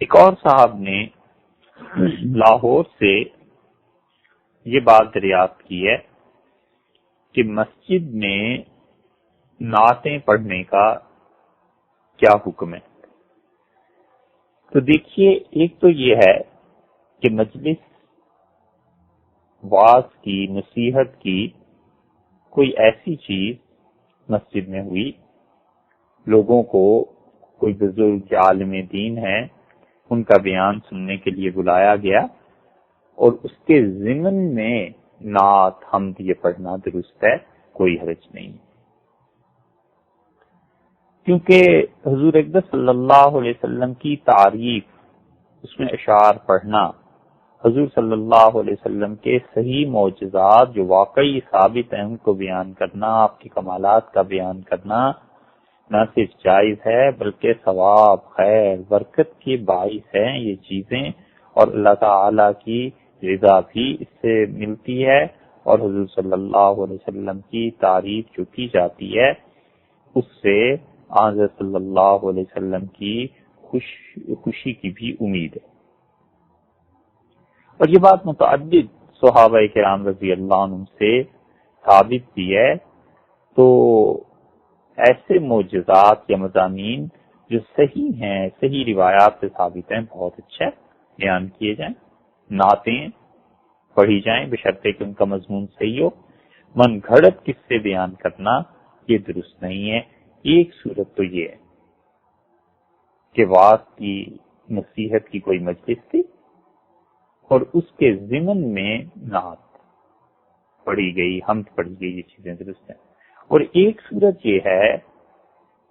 ایک اور صاحب نے لاہور سے یہ بات دریافت کی ہے کہ مسجد میں نعتیں پڑھنے کا کیا حکم ہے؟ تو دیکھیے، ایک تو یہ ہے کہ مجلس واعظ کی، نصیحت کی کوئی ایسی چیز مسجد میں ہوئی، لوگوں کو کوئی بزرگ عالم دین ہے ان کا بیان سننے کے لیے بلایا گیا اور اس کے ضمن میں نعت حمد یہ پڑھنا درست ہے، کوئی حرج نہیں، کیونکہ حضور اقدس صلی اللہ علیہ وسلم کی تعریف، اس میں اشعار پڑھنا، حضور صلی اللہ علیہ وسلم کے صحیح معجزات جو واقعی ثابت ہیں ان کو بیان کرنا، آپ کی کمالات کا بیان کرنا نہ صرف جائز ہے بلکہ ثواب، خیر، برکت کی باعث ہیں یہ چیزیں، اور اللہ تعالی کی رضا بھی اس سے ملتی ہے، اور حضور صلی اللہ علیہ وسلم کی تعریف جو کی جاتی ہے اس سے حضرت صلی اللہ علیہ وسلم کی خوشی کی بھی امید ہے۔ اور یہ بات متعدد صحابہ کرام رضی اللہ عنہ سے ثابت بھی ہے، تو ایسے معجزات یا مضامین جو صحیح ہیں، صحیح روایات سے ثابت ہیں، بہت اچھا بیان کیے جائیں، نعتیں پڑھی جائیں بشرطے کہ ان کا مضمون صحیح ہو۔ من گھڑت کس سے بیان کرنا یہ درست نہیں ہے۔ ایک صورت تو یہ ہے کہ واعظ کی، نصیحت کی کوئی مجلس تھی اور اس کے ضمن میں نعت پڑھی گئی، حمد پڑھی گئی، یہ چیزیں درست ہیں۔ اور ایک صورت یہ ہے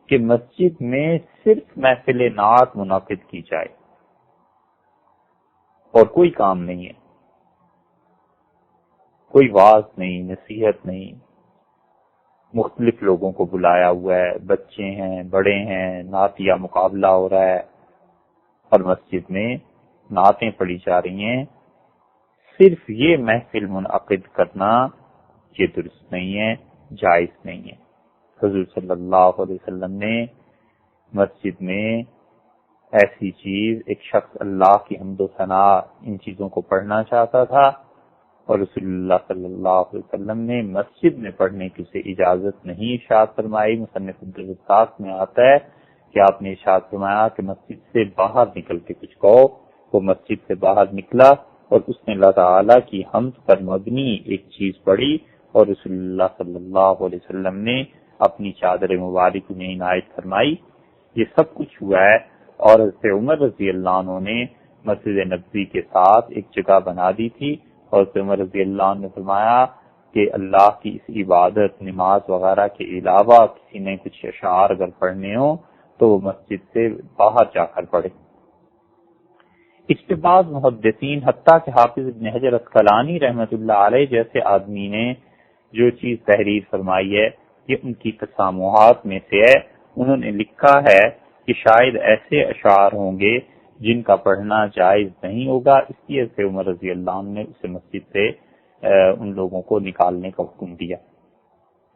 کہ مسجد میں صرف محفل نعت منعقد کی جائے اور کوئی کام نہیں ہے، کوئی واعظ نہیں، نصیحت نہیں، مختلف لوگوں کو بلایا ہوا ہے، بچے ہیں، بڑے ہیں، نعتیہ مقابلہ ہو رہا ہے اور مسجد میں نعتیں پڑھی جا رہی ہیں، صرف یہ محفل منعقد کرنا یہ درست نہیں ہے، جائز نہیں ہے۔ حضور صلی اللہ علیہ وسلم نے مسجد میں ایسی چیز، ایک شخص اللہ کی حمد و ثنا ان چیزوں کو پڑھنا چاہتا تھا اور رسول اللہ صلی اللہ علیہ وسلم نے مسجد میں پڑھنے کی اسے اجازت نہیں ارشاد فرمائی۔ مصنف عبدالرزاق میں آتا ہے کہ آپ نے ارشاد فرمایا کہ مسجد سے باہر نکل کے کچھ کہو۔ وہ مسجد سے باہر نکلا اور اس نے اللہ تعالیٰ کی حمد پر مبنی ایک چیز پڑھی اور رسول اللہ صلی اللہ علیہ وسلم نے اپنی چادر مبارک میں عنایت فرمائی۔ یہ سب کچھ ہوا ہے، اور حضرت عمر رضی اللہ عنہ نے مسجد نبوی کے ساتھ ایک جگہ بنا دی تھی، اور حضرت عمر رضی اللہ عنہ نے فرمایا کہ اللہ کی اس عبادت، نماز وغیرہ کے علاوہ کسی نے کچھ اشعار اگر پڑھنے ہوں تو وہ مسجد سے باہر جا کر پڑھے۔ اس کے بعد محدثین، حتیٰ کہ حافظ ابن حجر عسقلانی رحمۃ اللہ علیہ جیسے آدمی نے جو چیز تحریر فرمائی ہے یہ ان کی تسامحات میں سے ہے۔ انہوں نے لکھا ہے کہ شاید ایسے اشعار ہوں گے جن کا پڑھنا جائز نہیں ہوگا، اس لیے سے عمر رضی اللہ عنہ نے اسے مسجد سے ان لوگوں کو نکالنے کا حکم دیا،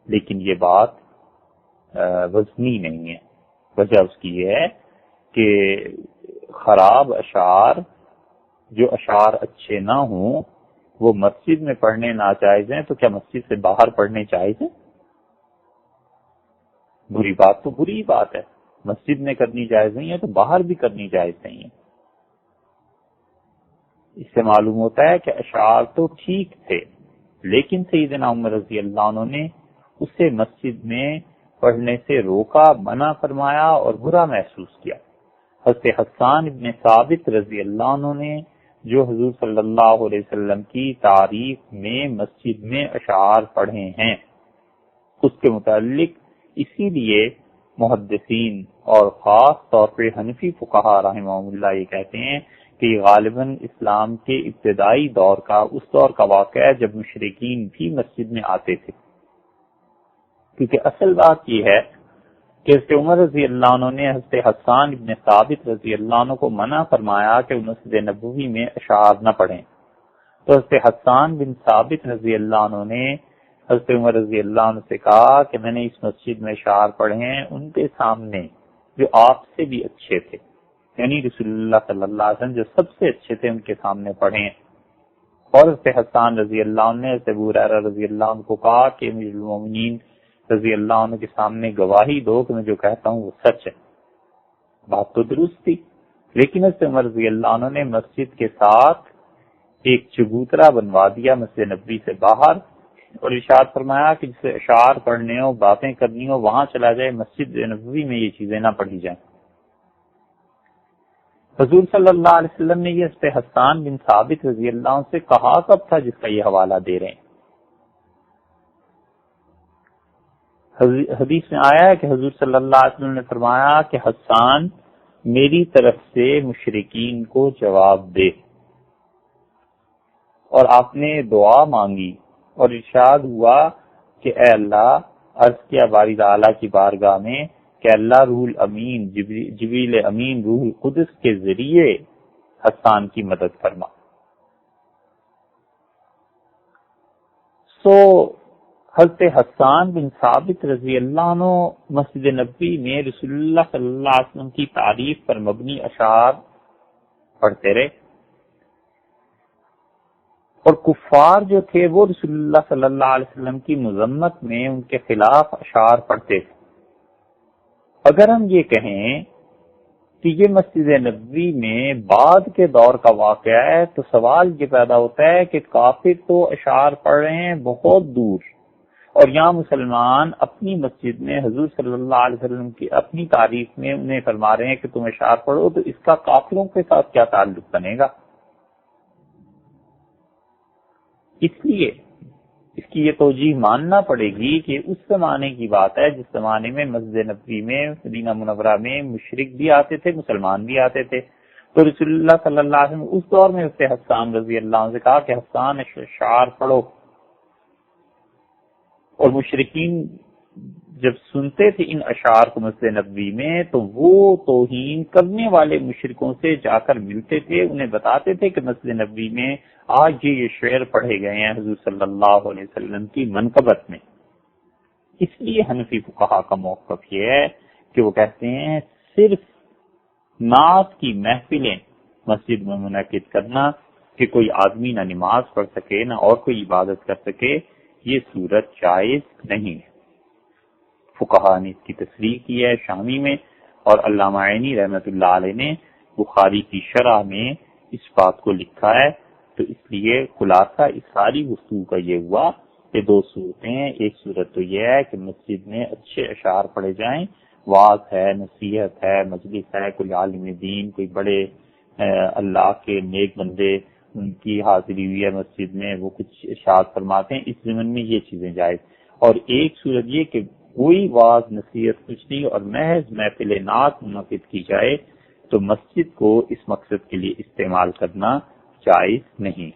لیکن یہ بات وزنی نہیں ہے۔ وجہ اس کی یہ ہے کہ خراب اشعار، جو اشعار اچھے نہ ہوں، وہ مسجد میں پڑھنے ناجائز ہیں، تو کیا مسجد سے باہر پڑھنے جائز ہیں؟ بری بات تو بری بات ہے، مسجد میں کرنی جائز نہیں ہے تو باہر بھی کرنی جائز نہیں ہے۔ اس سے معلوم ہوتا ہے کہ اشعار تو ٹھیک تھے، لیکن سیدنا عمر رضی اللہ عنہ نے اسے مسجد میں پڑھنے سے روکا، منع فرمایا اور برا محسوس کیا۔ حضرت حسان ابن ثابت رضی اللہ عنہ نے جو حضور صلی اللہ علیہ وسلم کی تعریف میں مسجد میں اشعار پڑھے ہیں، اس کے متعلق اسی لیے محدثین اور خاص طور پر حنفی فقہاء رحمہم اللہ یہ کہتے ہیں کہ یہ غالباً اسلام کے ابتدائی دور کا، اس دور کا واقعہ ہے جب مشرکین بھی مسجد میں آتے تھے، کیونکہ اصل بات یہ ہے کہ حضرت عمر رضی اللہ عنہ نے حضرت حسان ابن ثابت رضی اللہ عنہ کو منع فرمایا کہ وہ مسجد نبوی میں اشعار نہ پڑھیں، تو حضرت حسان بن ثابت رضی اللہ عنہ نے حضرت عمر رضی اللہ عنہ سے کہا کہ میں نے اس مسجد میں اشعار پڑھے ہیں ان کے سامنے جو آپ سے بھی اچھے تھے، یعنی رسول اللہ صلی اللہ علیہ وسلم جو سب سے اچھے تھے ان کے سامنے پڑھیں. اور حضرت حسان رضی اللہ عنہ نے حضرت ابو ہریرہ رضی اللہ عنہ کو کہا کہ امیر المومنین رضی اللہ عنہ کے سامنے گواہی دو کہ میں جو کہتا ہوں وہ سچ ہے. بات تو درست تھی، لیکن حضرت عمر رضی اللہ عنہ نے مسجد کے ساتھ ایک چبوترا بنوا دیا مسجد نبوی سے باہر، اور ارشاد فرمایا کہ جسے اشعار پڑھنے ہو، باتیں کرنی ہو، وہاں چلا جائے، مسجد نبوی میں یہ چیزیں نہ پڑھی جائیں. حضور صلی اللہ علیہ وسلم نے یہ حضرت حسان بن ثابت رضی اللہ عنہ سے کہا کب تھا جس کا یہ حوالہ دے رہے ہیں؟ حدیث میں آیا ہے کہ حضور صلی اللہ علیہ وسلم نے فرمایا کہ حسان میری طرف سے مشرکین کو جواب دے، اور آپ نے دعا مانگی اور ارشاد ہوا کہ اے اللہ، عرض کیا باری تعالیٰ کی بارگاہ میں کہ اللہ روح الامین جبریل امین روح القدس کے ذریعے حسان کی مدد فرما. حضرت حسان بن ثابت رضی اللہ عنہ مسجد نبوی میں رسول اللہ صلی اللہ علیہ وسلم کی تعریف پر مبنی اشعار پڑھتے رہے، اور کفار جو تھے وہ رسول اللہ صلی اللہ علیہ وسلم کی مذمت میں ان کے خلاف اشعار پڑھتے تھے. اگر ہم یہ کہیں کہ یہ مسجد نبوی میں بعد کے دور کا واقعہ ہے تو سوال یہ پیدا ہوتا ہے کہ کافر تو اشعار پڑھ رہے ہیں بہت دور، اور یہاں مسلمان اپنی مسجد میں حضور صلی اللہ علیہ وسلم کی اپنی تعریف میں انہیں فرما رہے ہیں کہ تم اشعار پڑھو، تو اس کا کافروں کے ساتھ کیا تعلق بنے گا؟ اس لیے اس کی یہ توجیہ ماننا پڑے گی کہ اس زمانے کی بات ہے جس زمانے میں مسجد نبوی میں مدینہ منورہ میں مشرک بھی آتے تھے، مسلمان بھی آتے تھے. تو رسول اللہ صلی اللہ علیہ وسلم اس دور میں اس حسان رضی اللہ عنہ سے کہا کہ حسان اشعار پڑھو، اور مشرکین جب سنتے تھے ان اشعار کو مسجد نبوی میں تو وہ توہین کرنے والے مشرکوں سے جا کر ملتے تھے، انہیں بتاتے تھے کہ مسجد نبوی میں آج یہ شعر پڑھے گئے ہیں حضور صلی اللہ علیہ وسلم کی منقبت میں. اس لیے حنفی فقہا کا موقف یہ ہے کہ وہ کہتے ہیں صرف نعت کی محفلیں مسجد میں منعقد کرنا کہ کوئی آدمی نہ نماز پڑھ سکے نہ اور کوئی عبادت کر سکے، یہ صورت جائز نہیں ہے. فقہا نے اس کی تصریح کی ہے شامی میں، اور علامہ عینی رحمۃ اللہ علیہ نے بخاری کی شرح میں اس بات کو لکھا ہے. تو اس لیے خلاصہ اس ساری گفتگو کا یہ ہوا کہ دو صورتیں ہیں. ایک صورت تو یہ ہے کہ مسجد میں اچھے اشعار پڑھے جائیں، وعظ ہے، نصیحت ہے، مجلس ہے، کوئی عالم دین، کوئی بڑے اللہ کے نیک بندے ان کی حاضری ہوئی ہے مسجد میں، وہ کچھ ارشاد فرماتے ہیں، اس ضمن میں یہ چیزیں جائز. اور ایک صورت یہ کہ کوئی وعظ نصیحت کچھ نہیں اور محض محفل نعت منعقد کی جائے، تو مسجد کو اس مقصد کے لیے استعمال کرنا جائز نہیں.